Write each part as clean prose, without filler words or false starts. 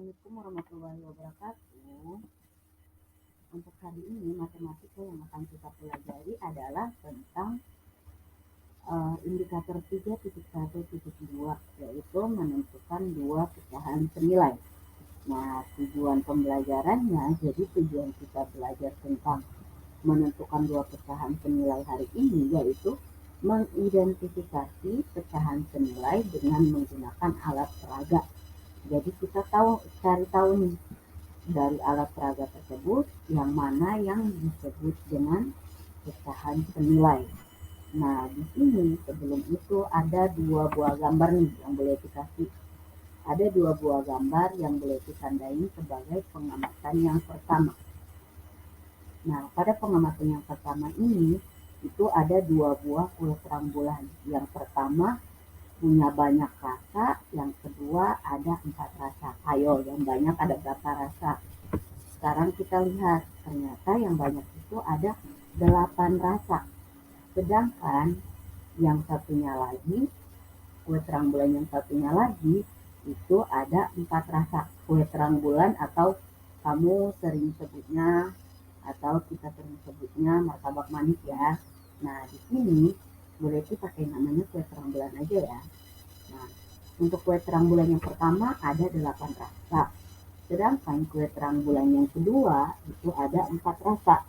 Assalamualaikum warahmatullahi wabarakatuh. Untuk hari ini matematika yang akan kita pelajari adalah tentang indikator 3.1.2, yaitu menentukan dua pecahan senilai. Nah, tujuan pembelajarannya, jadi tujuan kita belajar tentang menentukan dua pecahan senilai hari ini yaitu mengidentifikasi pecahan senilai dengan menggunakan alat peraga. Jadi kita cari tahu nih dari alat peraga tersebut yang mana yang disebut dengan pecahan senilai. Nah, di sini sebelum itu ada dua buah gambar nih yang boleh dikasih. Ada dua buah gambar yang boleh ditandai sebagai pengamatan yang pertama. Nah, pada pengamatan yang pertama ini itu ada dua buah kue terang bulan. Yang pertama punya banyak rasa, yang kedua ada 4 rasa. Ayo, yang banyak ada berapa rasa? Sekarang kita lihat, ternyata yang banyak itu ada 8 rasa. Sedangkan yang satunya lagi, kue terang bulan yang satunya lagi, itu ada 4 rasa. Kue terang bulan atau kamu sering sebutnya, atau kita sering sebutnya martabak manis ya. Nah, di sini boleh pakai namanya kue terang bulan aja ya. Nah, untuk kue terang bulan yang pertama ada 8 rasa. Sedangkan kue terang bulan yang kedua itu ada 4 rasa.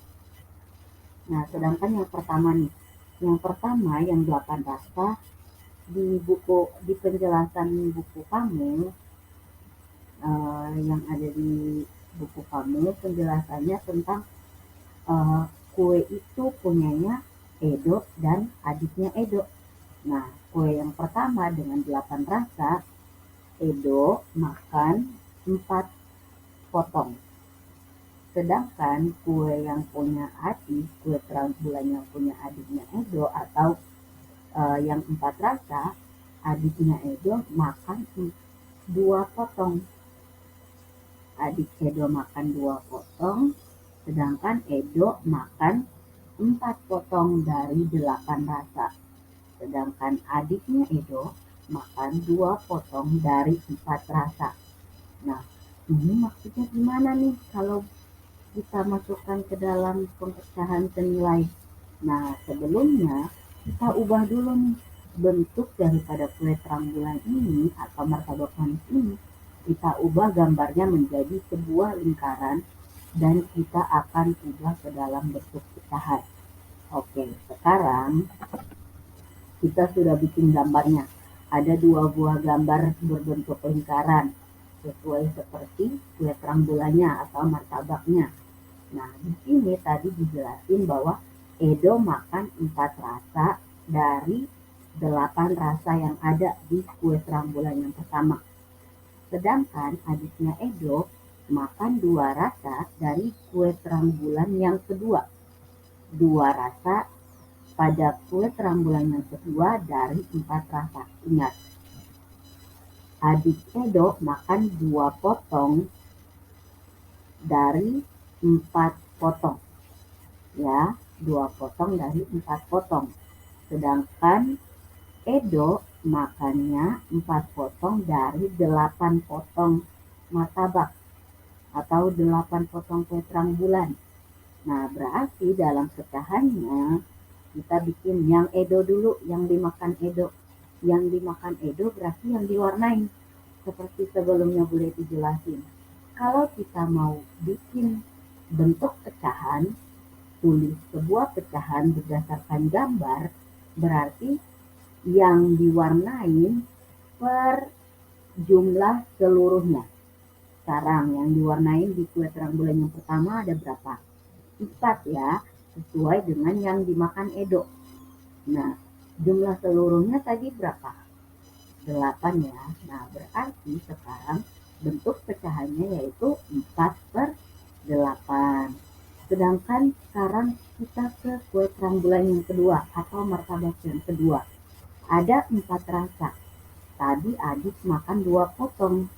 Nah, sedangkan yang pertama nih, yang pertama yang 8 rasa di penjelasan buku kamu yang ada di buku kamu penjelasannya tentang kue itu punyanya Edo dan adiknya Edo. Nah, kue yang pertama dengan 8 rasa, Edo makan 4 potong. Sedangkan kue yang punya adik, kue terang bulan yang punya adiknya Edo atau yang 4 rasa, adiknya Edo makan 2 potong. Adik Edo makan 2 potong, sedangkan Edo makan 4 potong dari 8 rasa. Sedangkan adiknya Edo makan 2 potong dari 4 rasa. Nah, ini maksudnya gimana nih kalau kita masukkan ke dalam pecahan senilai? Nah, sebelumnya kita ubah dulu nih bentuk daripada kue terang bulan ini atau martabak manis ini. Kita ubah gambarnya menjadi sebuah lingkaran dan kita akan ubah ke dalam bentuk pecahan. Oke, sekarang kita sudah bikin gambarnya. Ada dua buah gambar berbentuk lingkaran sesuai seperti kue terang bulannya atau martabaknya. Nah, di sini tadi dijelasin bahwa Edo makan 4 rasa dari 8 rasa yang ada di kue terang bulan yang pertama. Sedangkan adiknya Edo makan 2 rasa dari kue terang bulan yang kedua. 2 rasa pada kue terang bulan yang kedua dari 4 rasa. Ingat, adik Edo makan 2 potong dari 4 potong. Ya, 2 potong dari 4 potong. Sedangkan Edo makannya 4 potong dari 8 potong martabak atau 8 potong kue terang bulan. Nah, berarti dalam pecahannya kita bikin yang Edo dulu, yang dimakan Edo. Yang dimakan Edo berarti yang diwarnai. Seperti sebelumnya boleh dijelasin. Kalau kita mau bikin bentuk pecahan, tulis sebuah pecahan berdasarkan gambar, berarti yang diwarnain per jumlah seluruhnya. Sekarang yang diwarnain di kue terang bulan yang pertama ada berapa? 4 ya, sesuai dengan yang dimakan Edo. Nah, jumlah seluruhnya tadi berapa? 8 ya. Nah, berarti sekarang bentuk pecahannya yaitu 4 per 8. Sedangkan sekarang kita ke kue terang bulan yang kedua atau martabak yang kedua. Ada 4 rasa. Tadi adik makan 2 potong.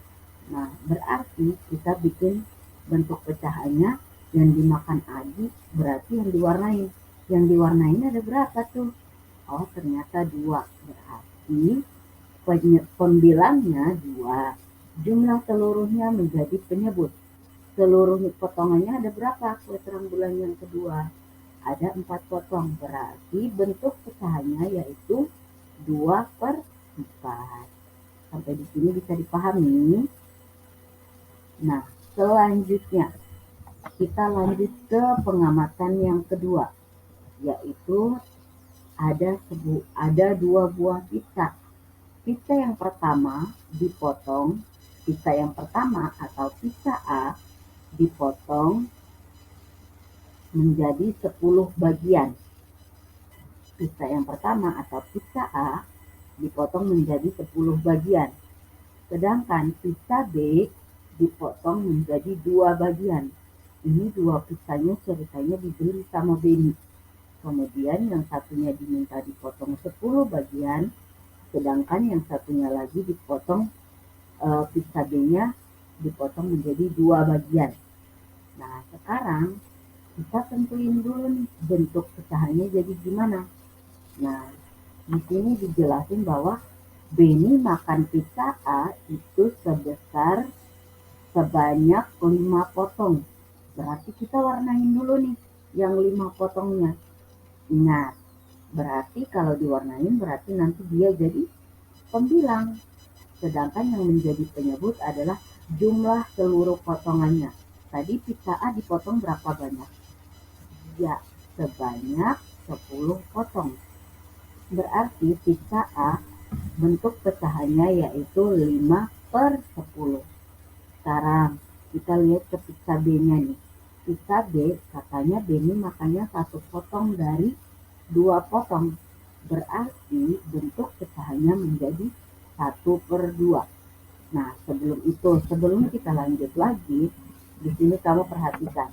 Nah, berarti kita bikin bentuk pecahannya yang dimakan adik berarti yang diwarnai. Yang diwarnain ada berapa tuh? Oh, ternyata 2. Berarti pembilangnya 2. Jumlah seluruhnya menjadi penyebut. Seluruh potongannya ada berapa kue terang bulan yang kedua? Ada 4 potong, berarti bentuk pecahannya yaitu 2/4. Sampai di sini bisa dipahami? Nah, selanjutnya kita lanjut ke pengamatan yang kedua, yaitu ada 2 buah pizza. Pizza yang pertama dipotong, pizza yang pertama atau pizza A dipotong menjadi 10 bagian. Pizza yang pertama atau pizza A dipotong menjadi 10 bagian. Sedangkan pizza B dipotong menjadi 2 bagian. Ini 2 pizzanya ceritanya dibeli sama Benny. Kemudian yang satunya diminta dipotong 10 bagian, sedangkan yang satunya lagi dipotong pizza B-nya dipotong menjadi 2 bagian. Nah, sekarang kita tentuin dulu nih bentuk pecahannya jadi gimana. Nah, di sini dijelasin bahwa Benny makan pizza A itu sebanyak 5 potong. Berarti kita warnain dulu nih yang 5 potongnya. Ingat, berarti kalau diwarnain berarti nanti dia jadi pembilang. Sedangkan yang menjadi penyebut adalah jumlah seluruh potongannya. Tadi pizza A dipotong berapa banyak? Ya, sebanyak 10 potong. Berarti pizza A bentuk pecahannya yaitu 5/10. Sekarang kita lihat ke pizza B-nya nih. Pizza B katanya Benny makannya 1 potong dari 2 potong. Berarti bentuk pecahannya menjadi 1/2. Nah, sebelum kita lanjut lagi, di sini kamu perhatikan.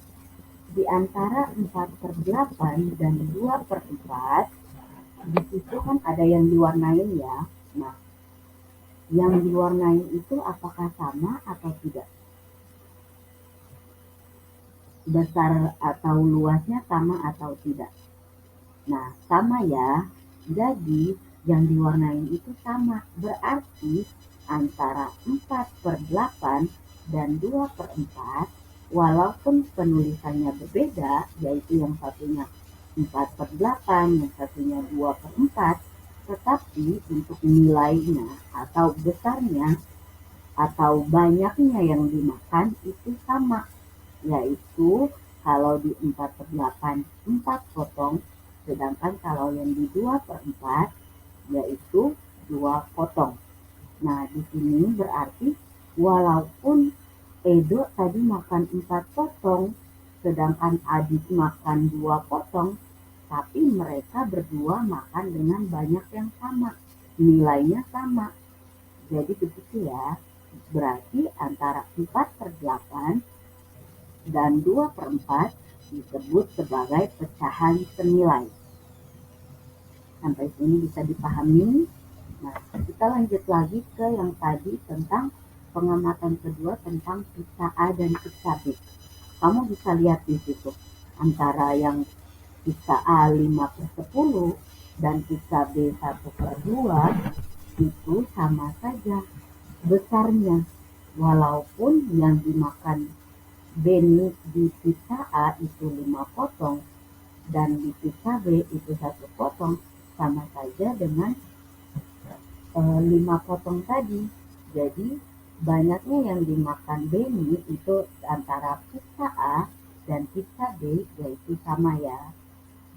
Di antara 4/8 dan 2/4, di situ kan ada yang diwarnain ya. Nah, yang diwarnain itu apakah sama atau tidak? Besar atau luasnya sama atau tidak? Nah, sama ya. Jadi, yang diwarnain itu sama. Berarti antara 4/8 dan 2/4, walaupun penulisannya berbeda, yaitu yang satunya 4/8, yang satunya 2/4, tetapi untuk nilainya atau besarnya atau banyaknya yang dimakan itu sama, yaitu kalau di 4/8 4 potong, sedangkan kalau yang di 2/4 yaitu 2 potong. Nah, di sini berarti walaupun Edo tadi makan 4 potong, sedangkan Adit makan 2 potong, tapi mereka berdua makan dengan banyak yang sama, nilainya sama. Jadi begitu ya. Berarti antara 4/8 dan 2/4 disebut sebagai pecahan senilai. Sampai sini bisa dipahami. Nah, kita lanjut lagi ke yang tadi tentang pengamatan kedua tentang pizza A dan pizza B. Kamu bisa lihat di situ antara yang pizza A 5/10 dan pizza B 1/2 itu sama saja besarnya. Walaupun yang dimakan Benny di pizza A itu 5 potong dan di pizza B itu 1 potong, sama saja dengan 5 potong tadi. Jadi banyaknya yang dimakan Benny itu antara pizza A dan pizza B yaitu sama ya.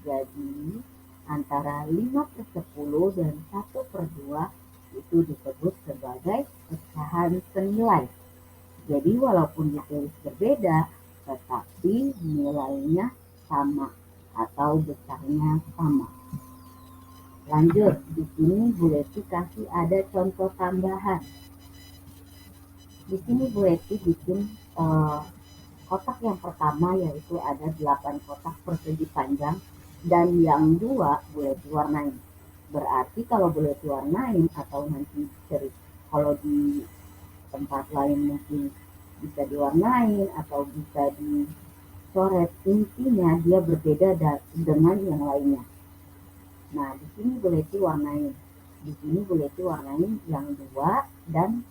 Jadi antara 5/10 dan 1/2 itu disebut sebagai pecahan senilai. Jadi walaupun ditulis berbeda, tetapi nilainya sama atau besarnya sama. Lanjut, di sini Bu Leti kasih ada contoh tambahan. Di sini Bu Leti bikin kotak yang pertama yaitu ada 8 kotak persegi panjang dan yang 2 Bu Leti warnain. Berarti kalau Bu Leti warnain atau nanti kalau di tempat lain mungkin bisa diwarnain atau bisa dicoret, intinya dia berbeda dengan yang lainnya. Nah, di sini Bu Leti warnain. Di sini Bu Leti warnain yang 2 dan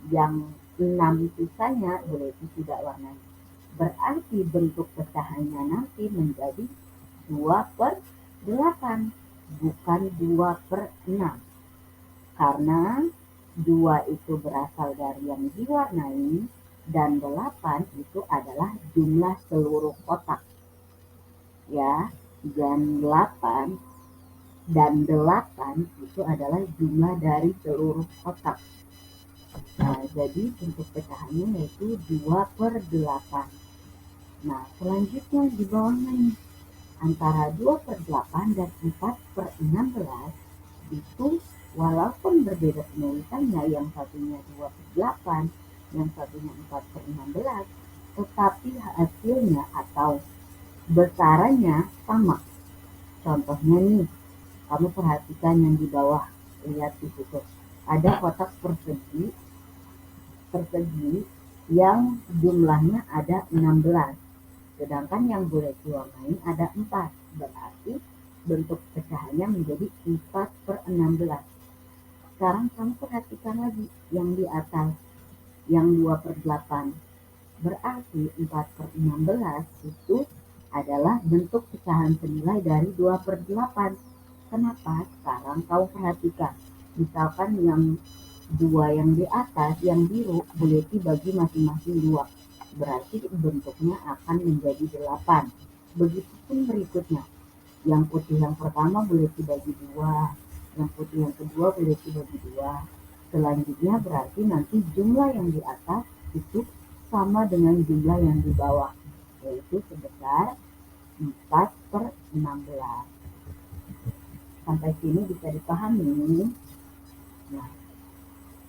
yang 6 sisanya Buleti tidak warnai. Berarti bentuk pecahannya nanti menjadi 2/8, bukan 2/6. Karena 2 itu berasal dari yang diwarnai dan 8 itu adalah jumlah seluruh kotak. Ya, dan 8 itu adalah jumlah dari seluruh kotak. Nah, jadi bentuk pecahannya yaitu 2/8. Nah, selanjutnya di bawahnya nih, antara 2/8 dan 4/16 itu walaupun berbeda penulisannya, yang satunya 2/8, yang satunya 4/16, tetapi hasilnya atau besarannya sama. Contohnya nih, kamu perhatikan yang di bawah, lihat di situ. Ada kotak persegi yang jumlahnya ada 16. Sedangkan yang boleh diwarnai ada 4. Berarti bentuk pecahannya menjadi 4/16. Sekarang kamu perhatikan lagi yang di atas, yang 2/8. Berarti 4/16 itu adalah bentuk pecahan senilai dari 2/8. Kenapa? Sekarang kau perhatikan. Misalkan yang 2 yang di atas, yang biru, boleh dibagi masing-masing 2. Berarti bentuknya akan menjadi 8. Begitupun berikutnya. Yang putih yang pertama boleh dibagi 2. Yang putih yang kedua boleh dibagi 2. Selanjutnya berarti nanti jumlah yang di atas itu sama dengan jumlah yang di bawah, yaitu sebesar 4/16. Sampai sini bisa dipahami? Nah,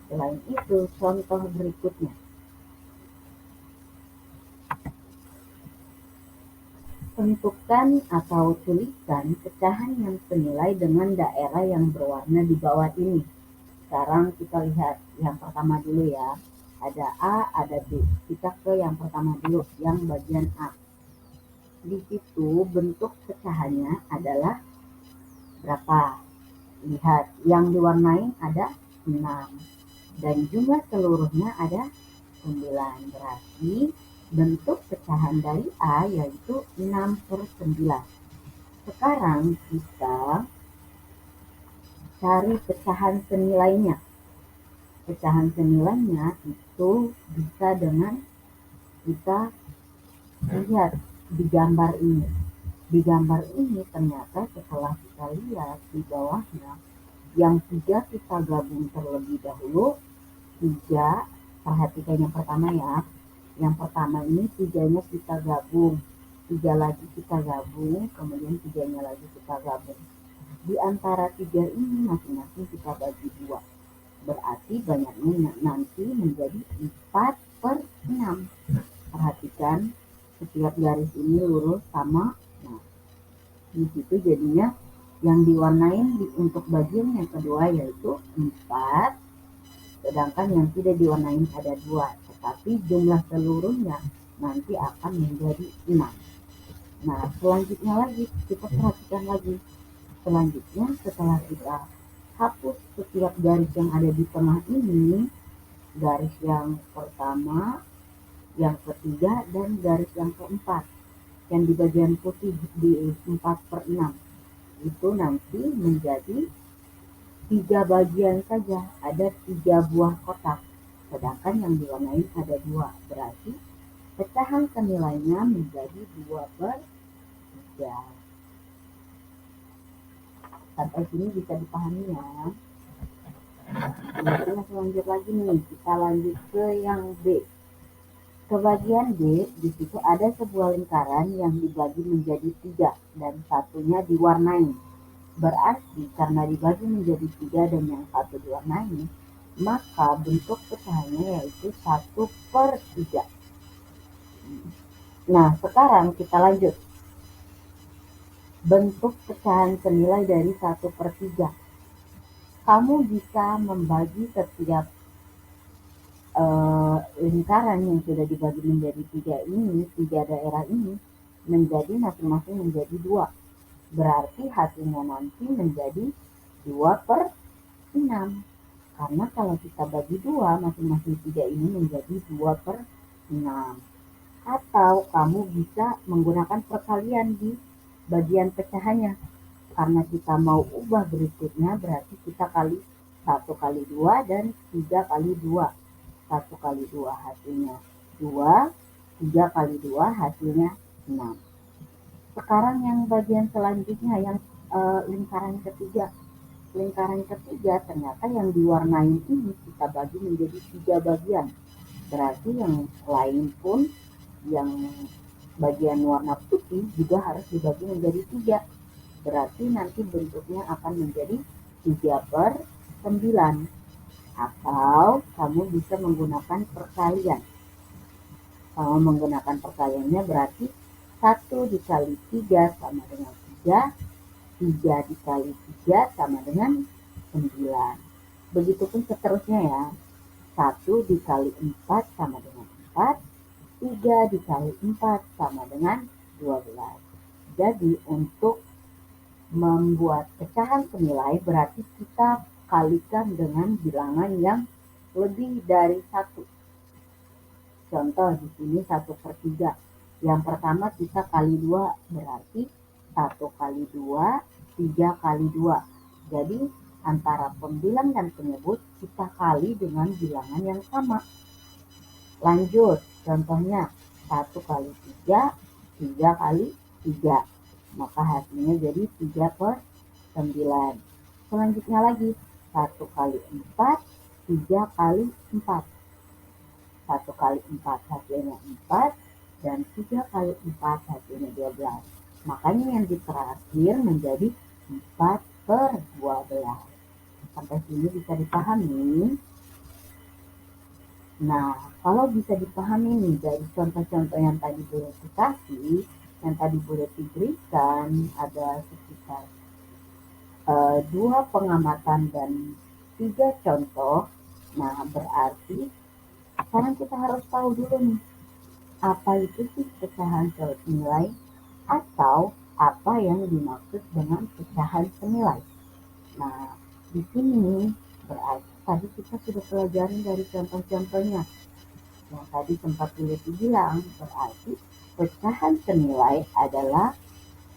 selain itu contoh berikutnya. Tentukan atau tuliskan pecahan yang senilai dengan daerah yang berwarna di bawah ini. Sekarang kita lihat yang pertama dulu ya. Ada A, ada B. Kita ke yang pertama dulu, yang bagian A. Di situ bentuk pecahannya adalah berapa? Lihat, yang diwarnai ada 6. Dan jumlah seluruhnya ada 9. Berarti bentuk pecahan dari A yaitu 6/9. Sekarang kita cari pecahan senilainya. Pecahan senilainya itu bisa dengan kita lihat di gambar ini. Di gambar ini ternyata setelah kita lihat di bawahnya, yang 3 kita gabung terlebih dahulu. 3, perhatikan yang pertama ya. Yang pertama ini 3-nya kita gabung. 3 lagi kita gabung, kemudian 3-nya lagi kita gabung. Di antara 3 ini masing-masing kita bagi 2. Berarti banyaknya nanti menjadi 4/6. Perhatikan setiap garis ini lurus sama. Nah, di situ jadinya yang diwarnain untuk bagian yang kedua yaitu 4, sedangkan yang tidak diwarnain ada 2, tetapi jumlah seluruhnya nanti akan menjadi 6. Nah, selanjutnya lagi kita perhatikan lagi. Selanjutnya setelah kita hapus setiap garis yang ada di tengah ini, garis yang pertama, yang ketiga, dan garis yang keempat, yang di bagian putih di 4/6, itu nanti menjadi 3 bagian saja, ada 3 buah kotak, sedangkan yang diwarnai ada 2. Berarti pecahan senilainya menjadi 2/3. Sampai sini bisa dipahami ya. Nah, lanjut lagi nih, kita lanjut ke yang B. Ke bagian B, di situ ada sebuah lingkaran yang dibagi menjadi 3 dan satunya diwarnai. Berarti karena dibagi menjadi 3 dan yang satu diwarnai, maka bentuk pecahannya yaitu 1/3. Nah, sekarang kita lanjut. Bentuk pecahan senilai dari 1/3. Kamu bisa membagi setiap lingkaran yang sudah dibagi menjadi 3 ini, 3 daerah ini, menjadi masing-masing menjadi 2. Berarti hasilnya nanti menjadi 2/6. Karena kalau kita bagi 2, masing-masing 3 ini menjadi 2/6. Atau kamu bisa menggunakan perkalian di bagian pecahannya. Karena kita mau ubah berikutnya, berarti kita kali 1 kali 2 dan 3 kali 2. 1 kali 2 hasilnya 2, 3 kali 2 hasilnya 6. Sekarang yang bagian selanjutnya, yang lingkaran ketiga. Lingkaran ketiga ternyata yang diwarnai ini kita bagi menjadi 3 bagian. Berarti yang lain pun, yang bagian warna putih juga harus dibagi menjadi 3. Berarti nanti bentuknya akan menjadi 3/9. Atau kamu bisa menggunakan perkalian. Kalau menggunakan perkaliannya berarti 1 dikali 3 sama dengan 3, 3 dikali 3 sama dengan 9. Begitupun seterusnya ya. 1 dikali 4 sama dengan 4, 3 dikali 4 sama dengan 12. Jadi untuk membuat pecahan senilai berarti kita kalikan dengan bilangan yang lebih dari 1. Contoh di sini 1/3. Yang pertama kita kali 2 berarti 1 kali 2, 3 kali 2. Jadi antara pembilang dan penyebut kita kali dengan bilangan yang sama. Lanjut, contohnya 1 kali 3, 3 kali 3. Maka hasilnya jadi 3/9. Selanjutnya lagi 1 kali 4, 3 kali 4. 1 kali 4 hasilnya 4, dan 3 kali 4 hasilnya 12. Makanya yang di terakhir menjadi 4/12. Sampai sini bisa dipahami? Nah, kalau bisa dipahami nih dari contoh-contoh yang tadi boleh dikasih, yang tadi boleh diberikan, ada sekitar 2 pengamatan dan 3 contoh. Nah, berarti sekarang kita harus tahu dulu nih, apa itu sih pecahan senilai atau apa yang dimaksud dengan pecahan senilai. Nah, di sini berarti tadi kita sudah pelajari dari contoh-contohnya. Yang tadi sempat boleh dibilang, berarti pecahan senilai adalah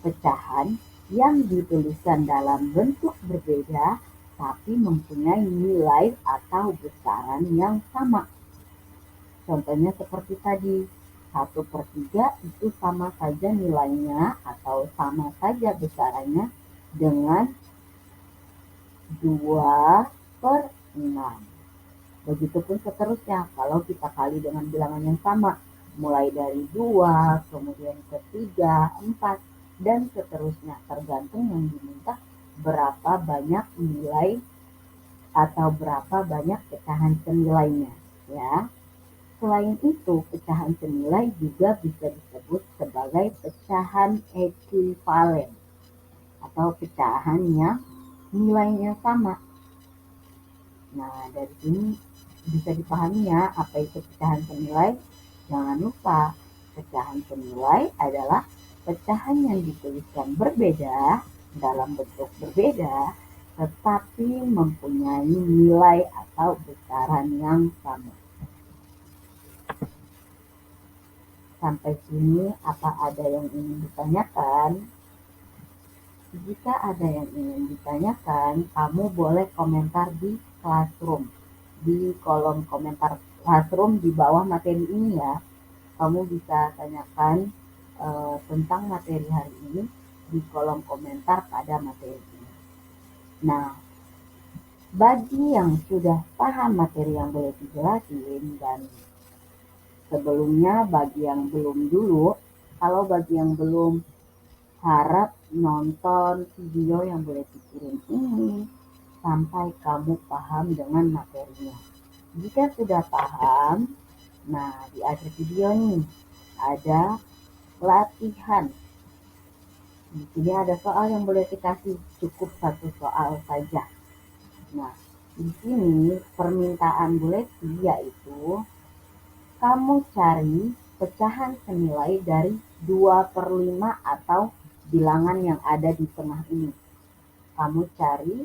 pecahan yang dituliskan dalam bentuk berbeda tapi mempunyai nilai atau besaran yang sama. Contohnya seperti tadi, 1/3 itu sama saja nilainya atau sama saja besarannya dengan 2/6. Begitupun seterusnya, kalau kita kali dengan bilangan yang sama, mulai dari 2, kemudian ke 3, 4, dan seterusnya, tergantung yang diminta berapa banyak nilai atau berapa banyak pecahan senilainya, ya. Selain itu, pecahan senilai juga bisa disebut sebagai pecahan ekuivalen atau pecahan yang nilainya sama. Nah, dari sini bisa dipahami ya apa itu pecahan senilai. Jangan lupa, pecahan senilai adalah pecahan yang dituliskan berbeda dalam bentuk berbeda tetapi mempunyai nilai atau besaran yang sama. Sampai sini apa ada yang ingin ditanyakan? Jika ada yang ingin ditanyakan, kamu boleh komentar di Classroom. Di kolom komentar Classroom di bawah materi ini ya. Kamu bisa tanyakan tentang materi hari ini di kolom komentar pada materi ini. Nah, bagi yang sudah paham materi yang boleh dijelasin dan sebelumnya bagi yang belum dulu, kalau bagi yang belum, harap nonton video yang boleh dikirim ini sampai kamu paham dengan materinya. Jika sudah paham, nah di akhir video nih ada latihan. Di sini ada soal yang boleh dikasih, cukup 1 soal saja. Nah, di sini permintaan buleti yaitu kamu cari pecahan senilai dari 2/5 atau bilangan yang ada di tengah ini. Kamu cari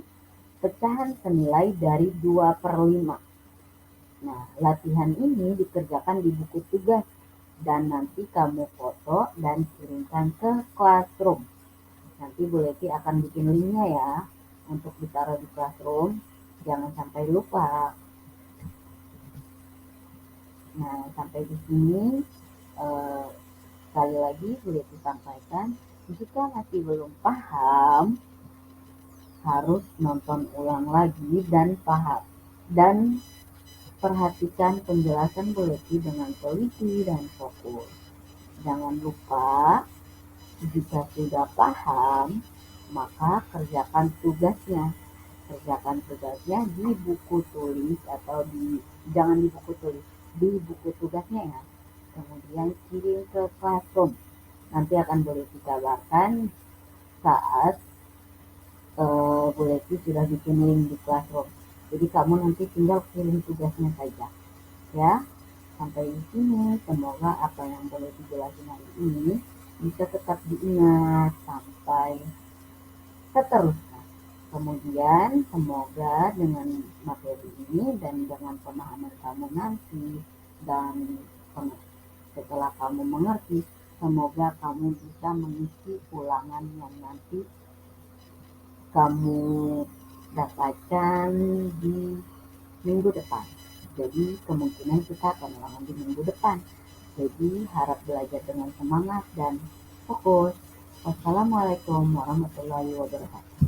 pecahan senilai dari 2/5. Nah, latihan ini dikerjakan di buku tugas dan nanti kamu foto dan kirimkan ke Classroom. Nanti Bu Leti akan bikin linknya ya untuk ditaruh di Classroom. Jangan sampai lupa. Nah, sampai di sini sekali lagi Bu Leti sampaikan, jika masih belum paham, harus nonton ulang lagi dan paham dan perhatikan penjelasan Bu Leti dengan teliti dan fokus. Jangan lupa, jika sudah paham, maka kerjakan tugasnya. Kerjakan tugasnya di buku tulis atau jangan di buku tulis, di buku tugasnya ya. Kemudian kirim ke Classroom. Nanti akan Bu Leti kabarkan saat Bu Leti sudah bikin link di Classroom. Jadi kamu nanti tinggal kirim tugasnya saja. Ya, sampai di sini semoga apa yang Bu Leti jelasin hari ini bisa tetap diingat sampai seterusnya. Kemudian semoga dengan materi ini dan dengan pemahaman kamu nanti dan setelah kamu mengerti, semoga kamu bisa mengisi ulangan yang nanti kamu dapatkan di minggu depan. Jadi kemungkinan kita akan ulangan di minggu depan. Jadi harap belajar dengan semangat dan fokus. Wassalamualaikum warahmatullahi wabarakatuh.